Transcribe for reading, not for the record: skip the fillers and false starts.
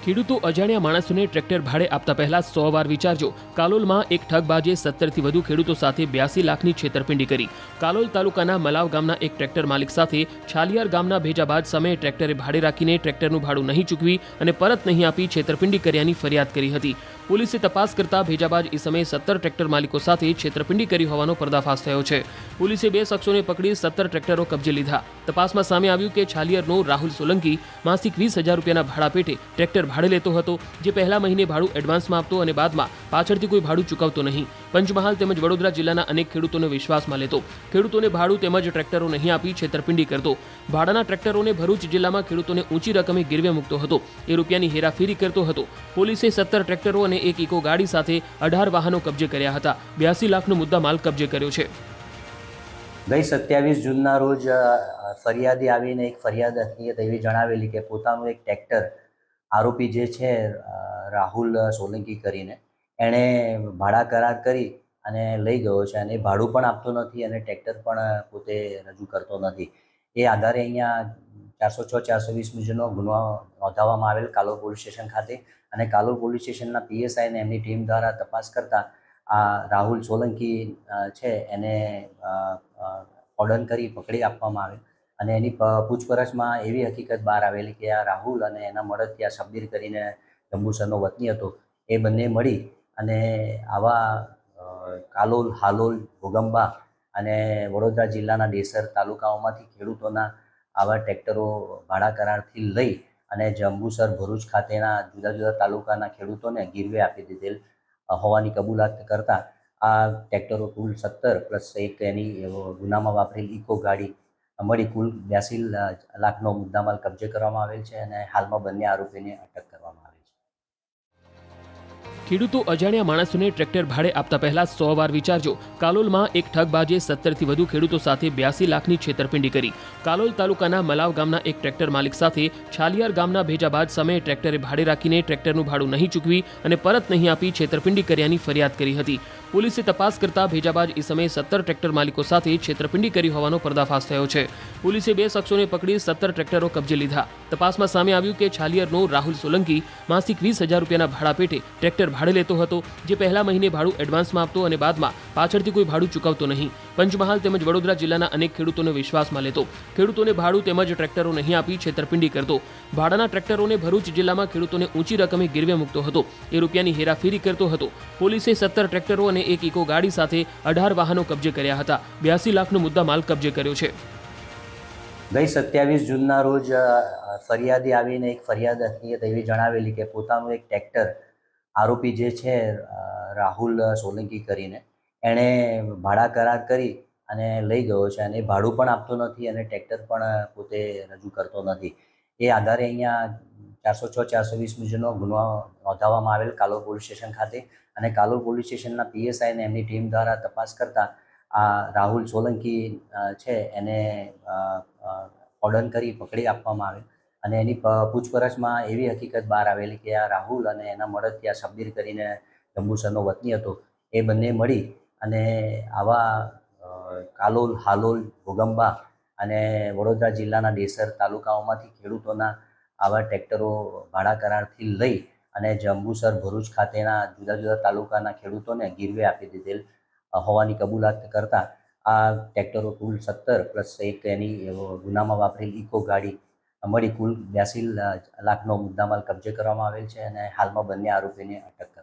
ખેડૂતો અજાણ્યા માણસોને ટ્રેક્ટર ભાડે આપતા પહેલા 100 વાર વિચારજો। કાલોલમાં એક ઠગબાજે 17થી વધુ ખેડૂતો સાથે 82 લાખની છેતરપિંડી કરી। કાલોલ તાલુકાના મલાવ ગામના એક ટ્રેક્ટર માલિક સાથે છાલિયાર ગામના ભેજાબાદ સમયે ટ્રેક્ટરે ભાડે રાખીને ટ્રેક્ટરનું ભાડું નહીં ચૂકવી અને પરત નહીં આપી છેતરપિંડી કર્યાની ફરિયાદ કરી હતી। પોલીસે તપાસ કરતા ભેજાબાજ ઈસમે 17 ટ્રેક્ટર માલિકો સાથે છેતરપિંડી કરી હોવાનો પર્દાફાશ થયો છે। પોલીસે 2 શખ્સોને પકડી 17 ટ્રેક્ટરો કબજે લીધા। તપાસમાં સામે આવ્યું કે છાલિયારનો રાહુલ સોલંકી માસિક 20,000 રૂપિયાના ભાડા પેટે ટ્રેક્ટર ભાડે લેતો હતો, જે પહેલા મહિને ભાડું એડવાન્સમાં આપતો અને બાદમાં પાછળથી કોઈ ભાડું ચૂકવતો નહીં। પંચમહાલ તેમજ વડોદરા જિલ્લાના અનેક ખેડૂતોને વિશ્વાસમાં લેતો, ખેડૂતોને ભાડું તેમજ ટ્રેક્ટરો નહીં આપી છેતરપિંડી કરતો, ભાડાના ટ્રેક્ટરોને ભરૂચ જિલ્લામાં ખેડૂતોને ઊંચી રકમે ગીરવે મૂકતો હતો, એ રૂપિયાની હેરાફેરી કરતો હતો। પોલીસે 17 ટ્રેક્ટરો અને એક ઇકો ગાડી સાથે 18 વાહનો કબજે કર્યા હતા। 82 લાખનો મુદ્દામાલ કબજે કર્યો છે। ગઈ 27 જૂનના રોજ ફરિયાદી આવીને એક ફરિયાદ હકીકત એવી જણાવેલી કે પોતાનું એક ટ્રેક્ટર આરોપી જે છે રાહુલ સોલંકી કરીને એણે ભાડા કરાર કરી અને લઈ ગયો છે અને ભાડું પણ આપતો નથી અને ટ્રેક્ટર પણ પોતે રજૂ કરતો નથી। એ આધારે અહીંયા 406-420 મુજબનો ગુનો નોંધાવવામાં આવેલ કાલોલ પોલીસ સ્ટેશન ખાતે અને કાલોલ પોલીસ સ્ટેશનના પીએસઆઈ અને એમની ટીમ દ્વારા તપાસ કરતા આ રાહુલ સોલંકી છે એને ઓર્ડન કરી પકડી આપવામાં આવે અને એની પૂછપરછમાં એવી હકીકત બહાર આવેલી કે આ રાહુલ અને એના મળતિયા શબ્બીર કરીને જંબુસરનો વતની હતો, એ બંને મળી અને આવા કાલોલ, હાલોલ, ઘોગંબા અને વડોદરા જિલ્લાના ડેસર તાલુકાઓમાંથી ખેડૂતોના આવા ટ્રેક્ટરો ભાડા કરારથી લઈ અને જંબુસર, ભરૂચ ખાતેના જુદા જુદા તાલુકાના ખેડૂતોને ગીરવે આપી દીધેલ હોવાની કબૂલાત કરતા આ ટ્રેક્ટરો કુલ 17 પ્લસ એક એની ગુનામાં વાપરેલી ઇકો ગાડી મળી કુલ 82 લાખનો મુદ્દામાલ કબજે કરવામાં આવેલ છે અને હાલમાં બંને આરોપીને અટક કરવામાં આવી છે। ખેડૂતો અજાણ્યા માણસોને ટ્રેક્ટર ભાડે આપતા પહેલા 100 વાર વિચારજો। કાલોલમાં એક ઠગબાજે 17થી વધુ ખેડૂતો સાથે 82 લાખની છેતરપિંડી કરી। કાલોલ તાલુકાના મલાવ ગામના એક ટ્રેક્ટર માલિક સાથે છાલિયાર ગામના ભેજાબાદ સમયે ટ્રેક્ટરે ભાડે રાખીને ટ્રેક્ટરનું ભાડું નહીં ચૂકવી અને પરત નહીં આપી છેતરપિંડી કર્યાની ફરિયાદ કરી હતી। પોલીસે તપાસ કરતા ભેજાબાજ ઈસમે 17 ટ્રેક્ટર માલિકો સાથે છેતરપિંડી કરી હોવાનો પર્દાફાશ થયો છે। પોલીસે 2 શખ્સોને પકડી 17 ટ્રેક્ટરો કબજે લીધા। તપાસમાં સામે આવ્યું કે છાલિયારનો રાહુલ સોલંકી માસિક 20,000 રૂપિયાના ભાડા પેટે ટ્રેક્ટર ભાડે લેતો હતો, જે પહેલા મહિને ભાડું એડવાન્સમાં આપતો અને બાદમાં પાછળથી કોઈ ભાડું ચૂકવતો નહીં। પંચમહાલ તેમજ વડોદરા જિલ્લાના અનેક ખેડૂતોને વિશ્વાસમાં લેતો, ખેડૂતોને ભાડું તેમજ ટ્રેક્ટરો નહીં આપી છેતરપિંડી કરતો, ભાડાના ટ્રેક્ટરોને ભરૂચ જિલ્લામાં ખેડૂતોને ઊંચી રકમે ગીરવે મૂકતો હતો, એ રૂપિયાની હેરાફેરી કરતો હતો। પોલીસે 17 ટ્રેક્ટરો અને એક ઇકો ગાડી સાથે 18 વાહનો કબજે કર્યા હતા। 82 લાખનો મુદ્દામાલ કબજે કર્યો છે। ગઈ 27 જૂનના રોજ ફરિયાદી આવીને એક ફરિયાદ હકીકત એવી જણાવેલી કે પોતાનું એક ટ્રેક્ટર આરોપી જે છે રાહુલ સોલંકી કરીને એણે ભાડા કરાર કરી અને લઈ ગયો છે અને ભાડું પણ આપતો નથી અને ટ્રેક્ટર પણ પોતે રજૂ કરતો નથી। એ આધારે અહીંયા 406-420 મુજબનો ગુનો નોંધાવવામાં આવેલ કાલોલ પોલીસ સ્ટેશન ખાતે અને કાલોલ પોલીસ સ્ટેશનના પીએસઆઈ અને એમની ટીમ દ્વારા તપાસ કરતા આ રાહુલ સોલંકી છે એને ઓર્ડન કરી પકડી આપવામાં આવે અને એની પૂછપરછમાં એવી હકીકત બહાર આવેલી કે આ રાહુલ અને એના મળતિયા શબ્બીર કરીને જંબુસરનો વતની હતો, એ બંને મળી અને આવા કાલોલ, હાલોલ, ઘોગંબા અને વડોદરા જિલ્લાના ડેસર તાલુકાઓમાંથી ખેડૂતોના આવા ટ્રેક્ટરો ભાડા કરારથી લઈ અને જંબુસર, ભરૂચ ખાતેના જુદા જુદા તાલુકાના ખેડૂતોને ગીરવે આપી દીધેલ હોવાની કબૂલાત કરતા આ ટ્રેક્ટરો કુલ 17 પ્લસ એક એની ગુનામાં વાપરેલી ઇકો ગાડી મળી કુલ 82 લાખનો મુદ્દામાલ કબજે કરવામાં આવેલ છે અને હાલમાં બંને આરોપીને અટક